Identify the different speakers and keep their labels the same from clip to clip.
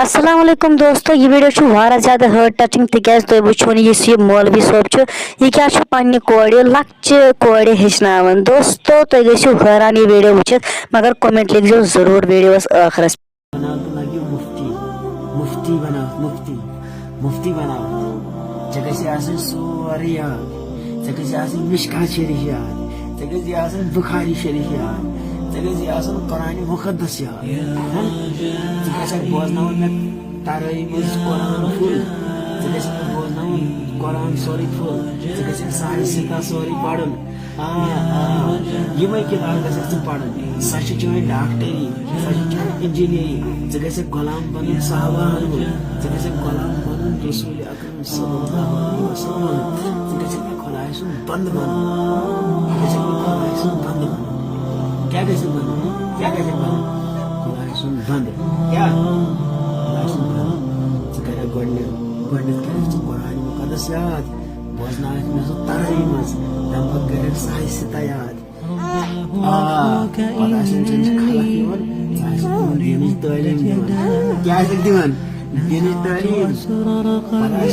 Speaker 1: अस्सलाम वालेकुम दोस्तों, ये वीडियो वारा ज्यादा हर्ट टचिंग तिकाज तुम वो ये मौलवी सोब यह क्या पन्ने कोड़ लक्चे कोड़ हेचनावन। दोस्तों तुम गो हैरान ये वीडियो वुचित, मगर कमेंट लिखो जरूर वीडियो आखिरस।
Speaker 2: मुफ्ती बनाओ, मुफ्ती बनाओ। सोरे याद मिशकात शरीफ याद बुखारी शरीफ याद कुरान मुकद्दस याद बोजन मे तराई Quran full बोजन Quran sorry full सारे सिता सोरी पढ़न यमे किताब पढ़न सह चोन डॉक्टरी सह इंजीनियरिंग गे गुलाम बन साहबा गुलाम बन रसूल अकरम सल्लल्लाहु अलैहि वसल्लम गे खुदाय सुन बंद बन खुदाय सुन बंद बन क्या कैसे बन खुदाय सुन बंद क्या खुदाय सुन बंद करे गोडन कुरान मुकद्दस याद बोजना मे सो तराई मज तम पक साहि सिता याद खुदाय सुन खलक यवन दीनी तालीम क्या दिवन दीनी तालीम खुदाय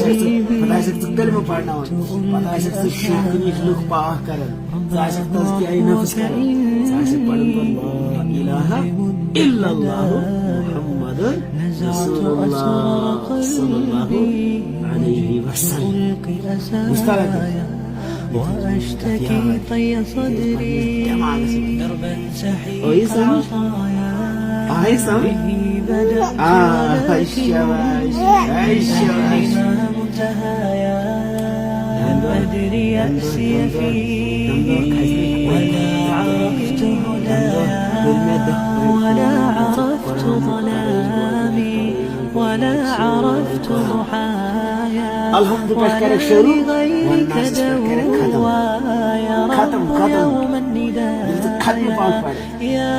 Speaker 2: से कलमा पढ़ना खुदाय से शिरक लुक पाक करन खुदाय से तज़किया नफ्स करन से पढ़न ला इलाहा इल्लल्लाह मुहम्मदुर रसूलुल्लाह सल्लल्लाहु अलैहि वसल्लम। मुस्तलक وأشتكي طي صدري دربا سحيقا منتهايا لم أدري يأسي فيه ولا عرفت هدايا ولا عرفت ظلامي ولا عرفت ضحايا لغيرك دوايا رب يوم النداء يا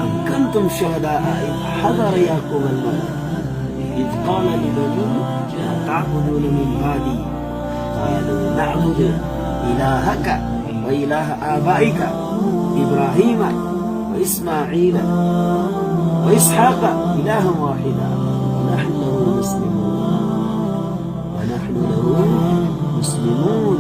Speaker 2: أم كنتم شهداء إذ حضر يعقوب الموت إذ قال لبنيه ما تعبدون من بعدي قالوا نعبد إلهك وإله آبائك إبراهيم وإسماعيل وإسحاق إلها واحدا ونحن له مسلمون.